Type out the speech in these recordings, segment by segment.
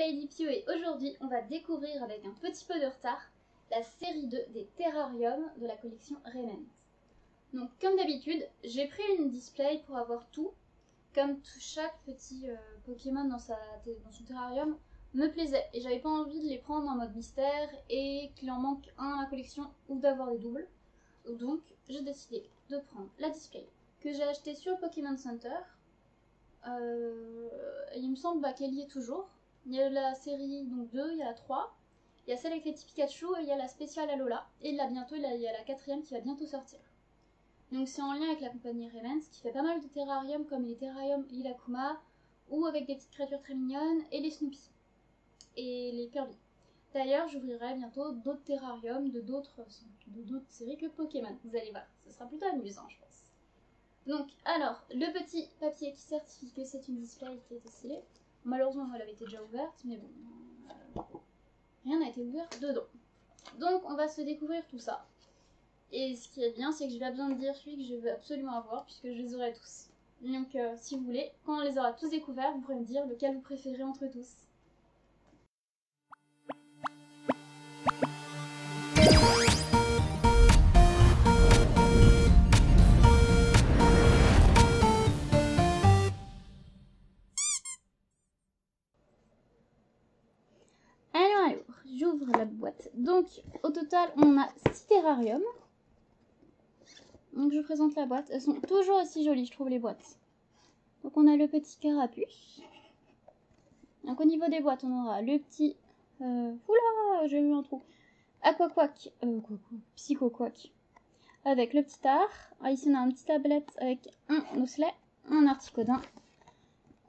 Lady Pio et aujourd'hui on va découvrir avec un petit peu de retard la série 2 des terrariums de la collection Remnant. Donc comme d'habitude, j'ai pris une display pour avoir tout, comme chaque petit Pokémon dans son terrarium me plaisait et j'avais pas envie de les prendre en mode mystère et qu'il en manque un à ma collection ou d'avoir des doubles. Donc j'ai décidé de prendre la display que j'ai achetée sur Pokémon Center. Il me semble qu'elle y est toujours. Il y a la série donc 2, il y a la 3, il y a celle avec les petits Pikachu et il y a la spéciale Alola. Et là bientôt il y a la 4ème qui va bientôt sortir. Donc c'est en lien avec la compagnie Remnant qui fait pas mal de terrariums comme les terrariums Lilakkuma ou avec des petites créatures très mignonnes et les Snoopy et les Kirby. D'ailleurs j'ouvrirai bientôt d'autres terrariums de d'autres séries que Pokémon. Vous allez voir, ce sera plutôt amusant je pense. Donc, alors, le petit papier qui certifie que c'est une display qui a été scellée. Malheureusement, elle avait été déjà ouverte, mais bon, rien n'a été ouvert dedans. Donc, on va se découvrir tout ça. Et ce qui est bien, c'est que je vais bien dire celui que je veux absolument avoir, puisque je les aurai tous. Donc, si vous voulez, quand on les aura tous découverts, vous pourrez me dire lequel vous préférez entre tous. J'ouvre la boîte. Donc, au total, on a 6 terrariums. Donc, je vous présente la boîte. Elles sont toujours aussi jolies, je trouve, les boîtes. Donc, on a le petit carapuce. Donc, au niveau des boîtes, on aura le petit... Oula, j'ai eu un trou. Aquaquack. Psychoquack. Avec le petit art. Ah, ici, on a un petit tablette avec un Osselet, un Articodin,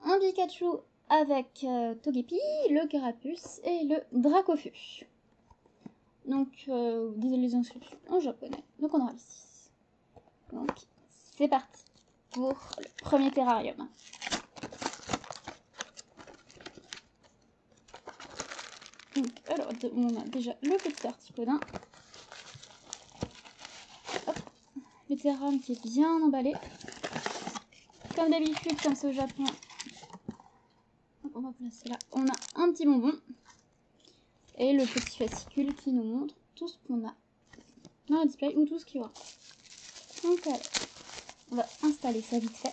un Pikachu avec Togepi, le carapuce et le Dracofeu. Donc, les inscriptions en japonais. Donc, on aura les 6. Donc, c'est parti pour le premier terrarium. Donc, alors, on a déjà le petit Articodin. Hop, le terrarium qui est bien emballé. Comme d'habitude, comme c'est au Japon, on va placer là. On a un petit bonbon. Et le petit fascicule qui nous montre tout ce qu'on a dans le display ou tout ce qu'il y aura. Donc allez, on va installer ça vite fait.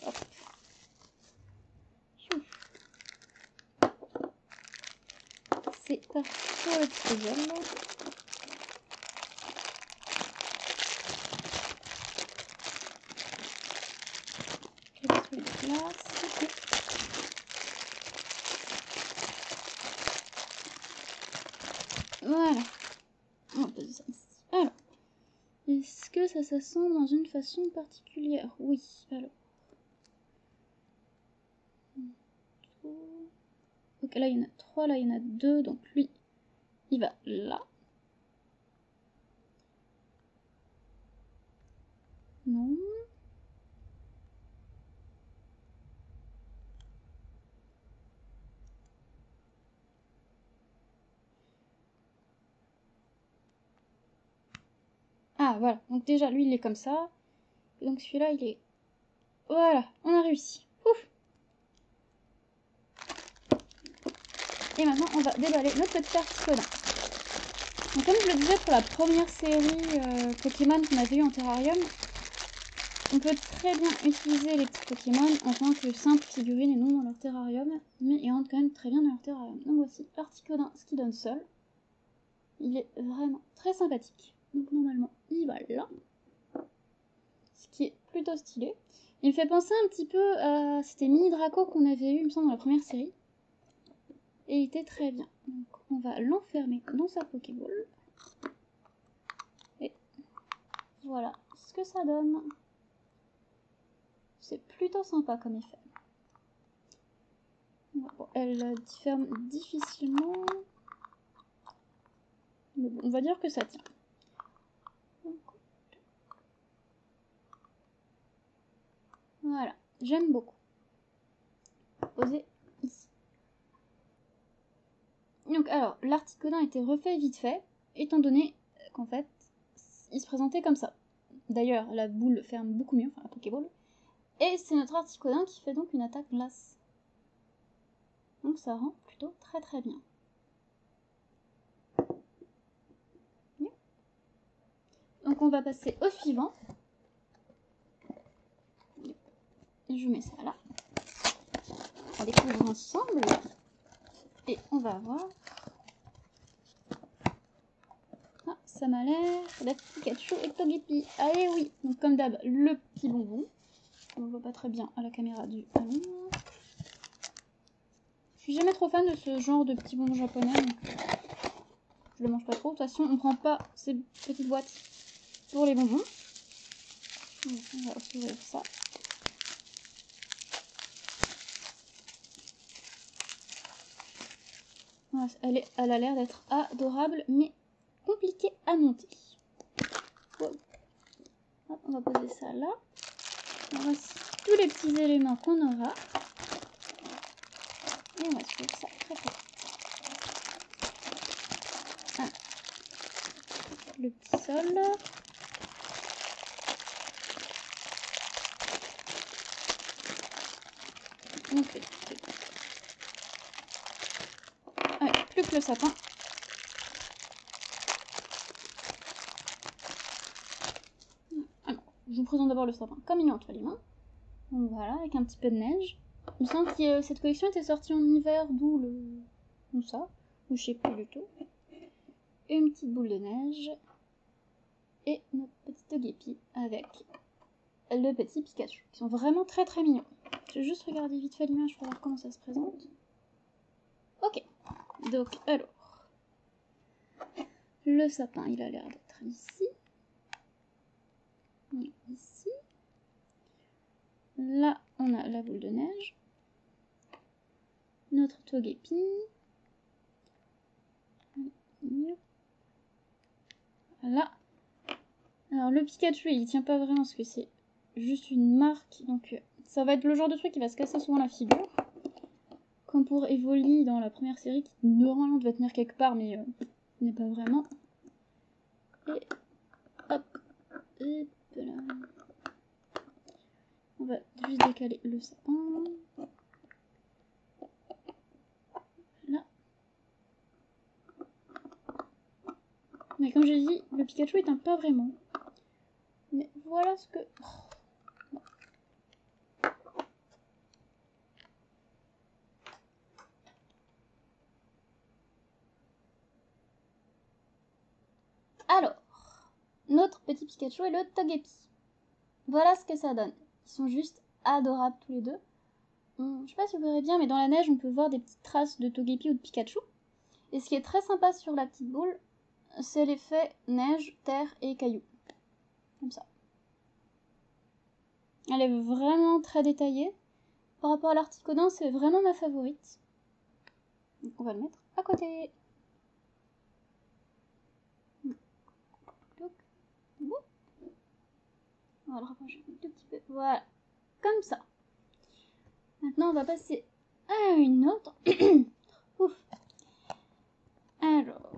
Hop. C'est parti pour le petit gel. Je vais le place. Voilà. On va poser ça ici. Alors, est-ce que ça sent dans une façon particulière? Oui, alors. Ok, là il y en a 3, là il y en a 2, donc lui, il va là. Non. Ah, voilà. Donc déjà, lui, il est comme ça. Et donc celui-là, il est... Voilà, on a réussi. Ouf. Et maintenant, on va déballer notre petit Articodin. Donc comme je le disais pour la première série Pokémon qu'on avait eu en terrarium, on peut très bien utiliser les petits Pokémon en tant que simples figurines et non dans leur terrarium, mais ils rentrent quand même très bien dans leur terrarium. Donc voici l'Articodin, ce qu'il donne seul. Il est vraiment très sympathique. Donc normalement, il va là. Ce qui est plutôt stylé. Il me fait penser un petit peu à... C'était Mini Draco qu'on avait eu, il me semble, dans la première série. Et il était très bien. Donc on va l'enfermer dans sa Pokéball. Et voilà ce que ça donne. C'est plutôt sympa comme effet. Bon, elle ferme difficilement. Mais bon, on va dire que ça tient. Voilà, j'aime beaucoup. Poser ici. Donc alors, l'Articodin a été refait vite fait, étant donné qu'en fait, il se présentait comme ça. D'ailleurs, la boule ferme beaucoup mieux, enfin la Pokéball. Et c'est notre articodin qui fait donc une attaque glace. Donc ça rend plutôt très très bien. Donc on va passer au suivant. Je mets ça là. On découvre ensemble. Et on va voir. Ah, ça m'a l'air d'être Pikachu et Togepi. Allez oui. Donc comme d'hab, le petit bonbon. On ne voit pas très bien à la caméra du ballon. Je suis jamais trop fan de ce genre de petits bonbons japonais. Donc je le mange pas trop. De toute façon, on prend pas ces petites boîtes pour les bonbons. Donc, on va ouvrir ça. Voilà, elle a l'air d'être adorable, mais compliquée à monter. Wow. Hop, on va poser ça là. Voici tous les petits éléments qu'on aura. Et on va suivre ça très fort. Ah. Le petit sol. Ok. Ouais, plus que le sapin. Alors, je vous présente d'abord le sapin comme il est entre les mains. Donc voilà, avec un petit peu de neige. Il me semble que cette collection était sortie en hiver, d'où le... Comme ça. Ou je sais plus du tout. Une petite boule de neige. Et notre petit Togepi avec le petit Pikachu. Ils sont vraiment très très mignons. Je vais juste regarder vite fait l'image pour voir comment ça se présente. Ok. Donc alors. Le sapin, il a l'air d'être ici. Ici. Là, on a la boule de neige. Notre Togepi. Là. Alors le Pikachu, il tient pas vraiment parce que c'est juste une marque. Donc ça va être le genre de truc qui va se casser souvent la figure. Comme pour Evoli dans la première série, qui normalement devait tenir quelque part, mais n'est pas vraiment. Et hop. Et là. On va juste décaler le sapin. Là. Mais comme j'ai dit, le Pikachu éteint pas vraiment. Mais voilà ce que... Bon. Alors, notre petit Pikachu et le Togepi. Voilà ce que ça donne. Ils sont juste adorables tous les deux. Je sais pas si vous verrez bien, mais dans la neige, on peut voir des petites traces de Togepi ou de Pikachu. Et ce qui est très sympa sur la petite boule, c'est l'effet neige, terre et cailloux. Comme ça. Elle est vraiment très détaillée. Par rapport à l'Articodin, c'est vraiment ma favorite. Donc on va le mettre à côté. On va le rapprocher un tout petit peu. Voilà. Comme ça. Maintenant, on va passer à une autre. Ouf. Alors.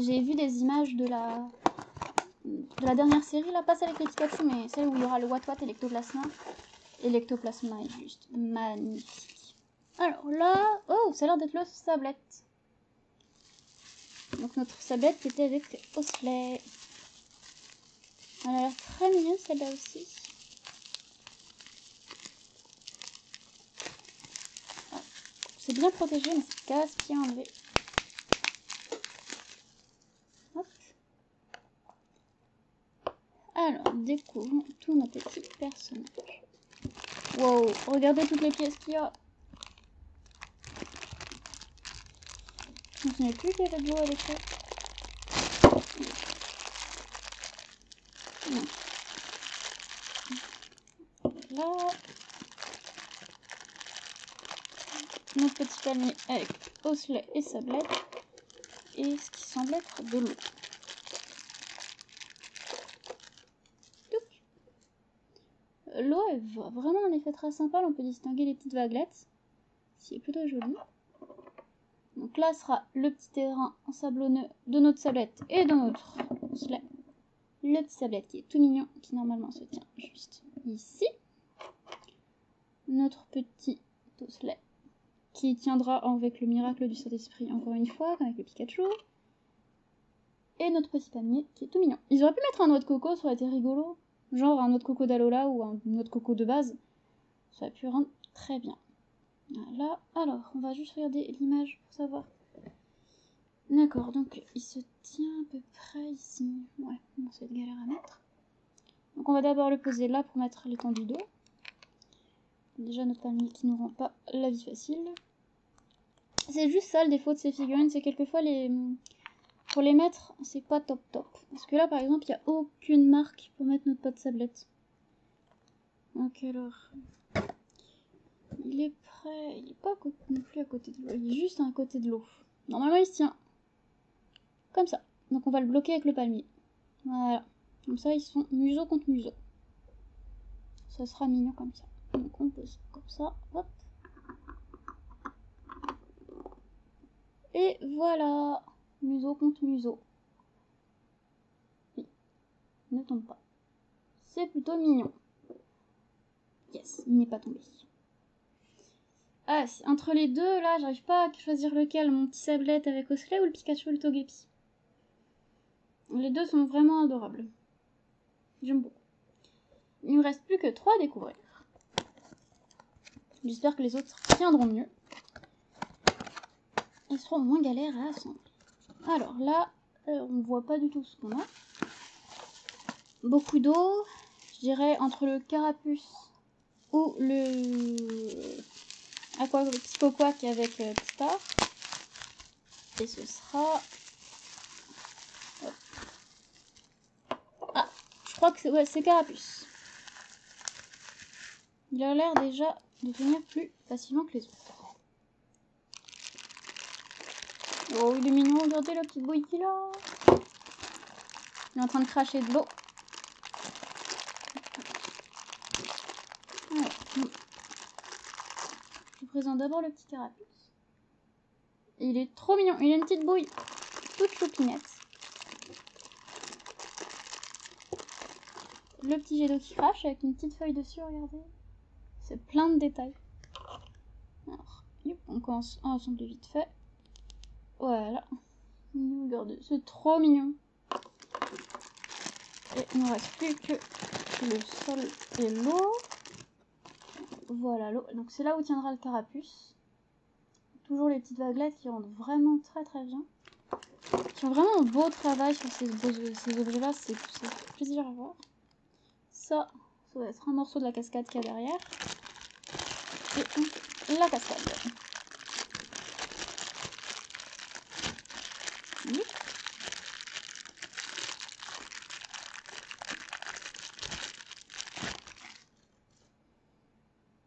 J'ai vu des images de la dernière série, là, pas celle avec les Pikachu, mais celle où il y aura le Wat-Wat et l'Ectoplasma. Et l'Ectoplasma est juste magnifique. Alors là, oh, ça a l'air d'être le Sablette. Donc notre Sablette qui était avec Osley. Elle a l'air très mignonne celle-là aussi. Ah, c'est bien protégé, mais c'est casse-pied enlevé. Hop. Alors, découvrons tous nos petits personnages. Wow, regardez toutes les pièces qu'il y a. Je ne me souviens plus qu'il y avait de l'eau avec ça. Non. Là. Notre petit panier avec Osley et Sablette. Et ce qui semble être de l'eau. L'eau, elle voit vraiment un effet très sympa. Là, on peut distinguer les petites vaguelettes. Ce est plutôt joli. Donc là sera le petit terrain en sablonneux de notre Sablette et de notre Osley. Le petit sablette qui est tout mignon, qui normalement se tient juste ici. Notre petit osselet qui tiendra avec le miracle du Saint-Esprit encore une fois, avec le Pikachu. Et notre petit palmier qui est tout mignon. Ils auraient pu mettre un noix de coco, ça aurait été rigolo. Genre un noix de coco d'Alola ou un noix de coco de base. Ça aurait pu rendre très bien. Voilà. Alors, on va juste regarder l'image pour savoir. D'accord, donc il se tient à peu près ici. Ouais, bon, ça va être galère à mettre. Donc on va d'abord le poser là pour mettre l'étendue d'eau. Déjà notre palmier qui nous rend pas la vie facile. C'est juste ça le défaut de ces figurines, c'est quelquefois pour les mettre, c'est pas top top. Parce que là par exemple, il n'y a aucune marque pour mettre notre pot de sablette. Donc alors, il est prêt, il est pas non plus à côté de l'eau, il est juste à côté de l'eau. Normalement il se tient comme ça. Donc on va le bloquer avec le palmier. Voilà. Comme ça ils sont museau contre museau. Ça sera mignon comme ça. Donc on pose comme ça. Hop. Et voilà. Museau contre museau. Oui. Ne tombe pas. C'est plutôt mignon. Yes, il n'est pas tombé. Ah, entre les deux, là, j'arrive pas à choisir lequel. Mon petit sablette avec Osselet ou le Pikachu et le Togepi. Les deux sont vraiment adorables. J'aime beaucoup. Il ne me reste plus que 3 à découvrir. J'espère que les autres tiendront mieux. Ils seront moins galères à assembler. Alors là, on voit pas du tout ce qu'on a. Beaucoup d'eau. Je dirais entre le carapuce ou le Psychoquack avec Star. Et ce sera... Hop. Ah, je crois que c'est carapuce. Il a l'air déjà de tenir plus facilement que les autres. Oh, il est mignon, regardez la petite bouille qu'il a. Il est en train de cracher de l'eau. Alors, je vous présente d'abord le petit carapuce. Il est trop mignon, il a une petite bouille toute choupinette. Le petit jet d'eau qui crache avec une petite feuille dessus, regardez. C'est plein de détails. Alors, on commence à assembler vite fait. Voilà. Regardez, c'est trop mignon. Et il ne reste plus que le sol et l'eau. Voilà l'eau. Donc c'est là où tiendra le carapuce. Toujours les petites vaguelettes qui rendent vraiment très très bien. Qui ont vraiment un beau travail sur ces objets-là. C'est plaisir à voir. Ça va être un morceau de la cascade qu'il y a derrière. Et la cascade. Oui.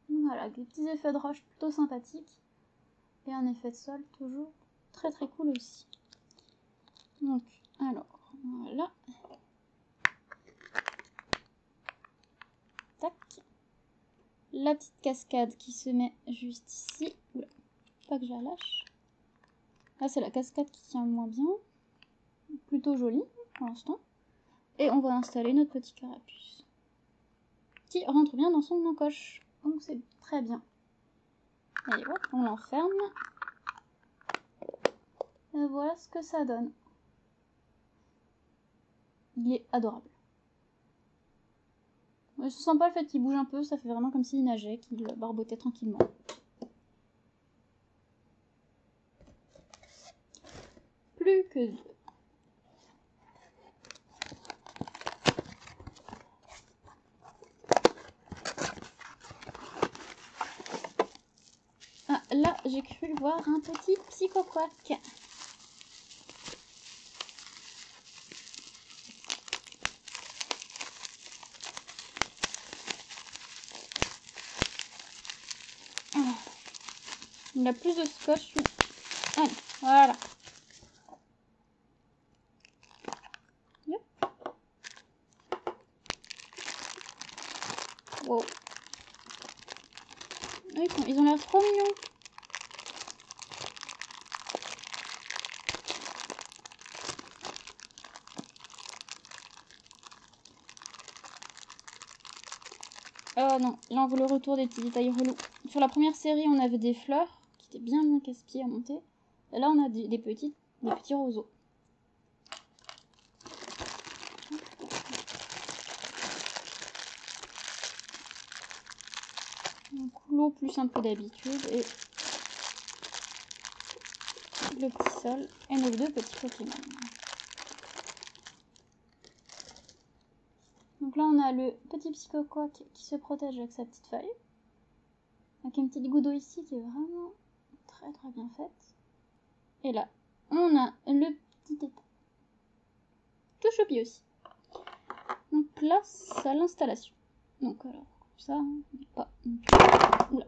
Voilà, des petits effets de roche plutôt sympathiques. Et un effet de sol toujours très très cool aussi. Donc, alors, voilà. Tac. La petite cascade qui se met juste ici. Oula, pas que je la lâche. Là, c'est la cascade qui tient moins bien. Plutôt jolie pour l'instant. Et on va installer notre petit carapuce. Qui rentre bien dans son encoche. Donc c'est très bien. Allez hop, on l'enferme. Et voilà ce que ça donne. Il est adorable. Je sens pas le fait qu'il bouge un peu, ça fait vraiment comme s'il nageait, qu'il barbotait tranquillement. Plus que deux. Ah, là, j'ai cru voir un petit Psychoquack. Il a plus de scotch. Allez, voilà. Yep. Wow. Ils ont l'air trop mignons. Oh non, là on veut le retour des petits détails relous. Sur la première série, on avait des fleurs qui étaient bien casse-pieds à monter. Et là, on a des petits roseaux. Donc l'eau plus un peu d'habitude et le petit sol et nos deux petits Pokémon. Donc là on a le petit Psychoquack qui se protège avec sa petite feuille. Avec une petite goutte d'eau ici qui est vraiment très bien faite. Et là on a le petit état. Tout choupi aussi. Donc place à l'installation. Donc alors ça, pas. Oula,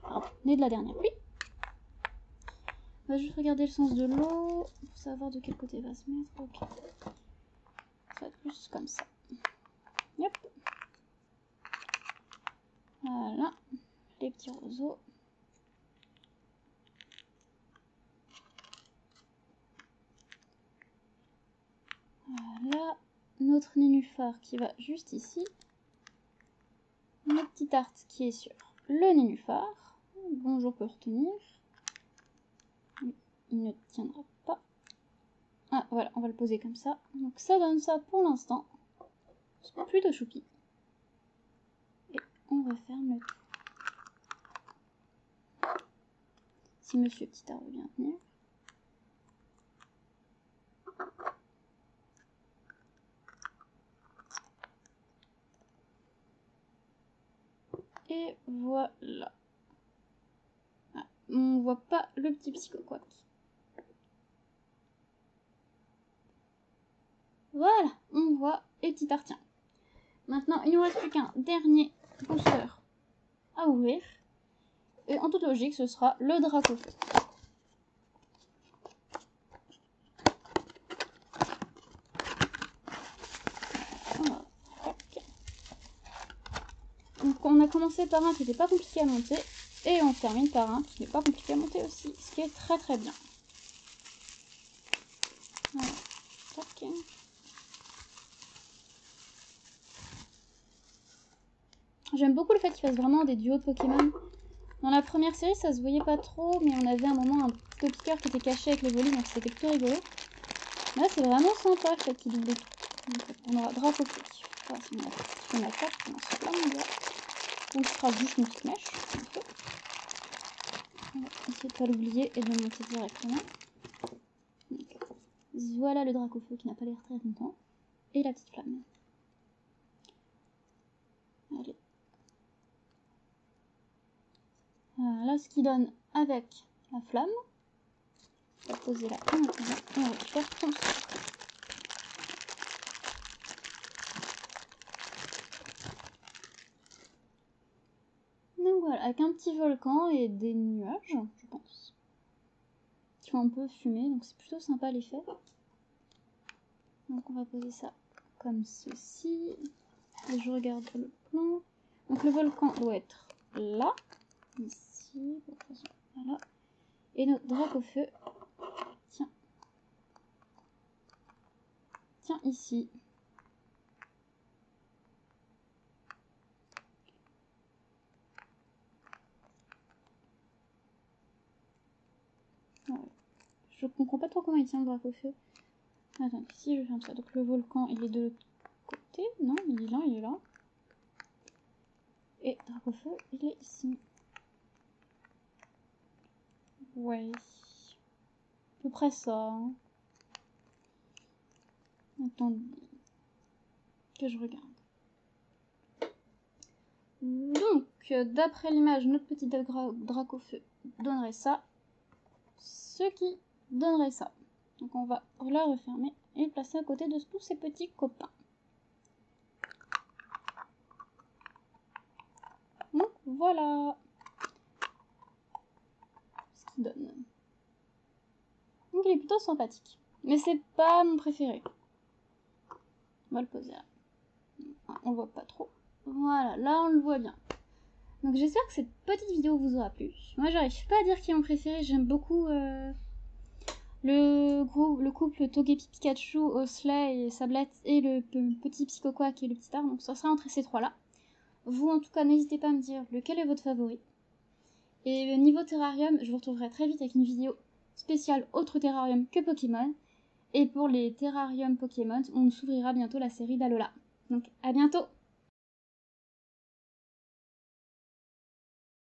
pardon, né de la dernière pluie. On va juste regarder le sens de l'eau pour savoir de quel côté va se mettre. Ok. Ça va être plus comme ça. Yep. Voilà. Les petits roseaux. Voilà. Notre nénuphar qui va juste ici. Notre petite tarte qui est sur le nénuphar. Bonjour peut retenir. Il ne tiendra pas. Ah voilà, on va le poser comme ça. Donc ça donne ça pour l'instant. C'est plutôt choupi. Et on referme le tout. Si Monsieur Petit Arbre vient venir. Et voilà. Ah, on voit pas le petit Psychoquack. Voilà, on voit les petits tartiens. Maintenant, il nous reste plus qu'un dernier booster à ouvrir. Et en toute logique, ce sera le Dracofeu. Voilà. Donc on a commencé par un qui n'était pas compliqué à monter. Et on termine par un qui n'est pas compliqué à monter aussi. Ce qui est très bien. Voilà. Okay. J'aime beaucoup le fait qu'il fasse vraiment des duos de Pokémon. Dans la première série, ça se voyait pas trop, mais on avait un moment un petit piqueur qui était caché avec les volets, donc c'était plutôt rigolo. Là, c'est vraiment sympa le fait qu'il double tout. Donc, on aura Dracofeu. Voilà, c'est une attaque, on en sait pas mon gars. Donc, ce sera juste une petite mèche. On va essayer de pas l'oublier et de le monter directement. Donc, voilà le Dracofeu qui n'a pas l'air très content. Et la petite flamme. Allez. Voilà ce qu'il donne avec la flamme. On va poser là un peu et on récupère son sucre. Donc voilà, avec un petit volcan et des nuages, je pense. Qui font un peu fumer, donc c'est plutôt sympa l'effet. Donc on va poser ça comme ceci. Et je regarde le plan. Donc le volcan doit être là. Ici, voilà. Et notre Dracofeu, tiens ici. Voilà. Je comprends pas trop comment il tient le Dracofeu. Attends, si je ferme ça, donc le volcan il est de l'autre côté, non, il est là. Et Dracofeu il est ici. Ouais. À peu près ça. Hein. Attendez. Que je regarde. Donc, d'après l'image, notre petit Dracofeu donnerait ça. Ce qui donnerait ça. Donc on va la refermer et le placer à côté de tous ces petits copains. Donc voilà ce qu'il donne. Donc il est plutôt sympathique. Mais c'est pas mon préféré. On va le poser là. On le voit pas trop. Voilà, là on le voit bien. Donc j'espère que cette petite vidéo vous aura plu. Moi j'arrive pas à dire qui est mon préféré. J'aime beaucoup le couple Togepi Pikachu, Osley et Sablette et le petit Psychoquack et le petit Arbre. Donc ça sera entre ces trois là. Vous, en tout cas, n'hésitez pas à me dire lequel est votre favori. Et niveau terrarium, je vous retrouverai très vite avec une vidéo spéciale autre terrarium que Pokémon. Et pour les terrariums Pokémon, on s'ouvrira bientôt la série d'Alola. Donc à bientôt!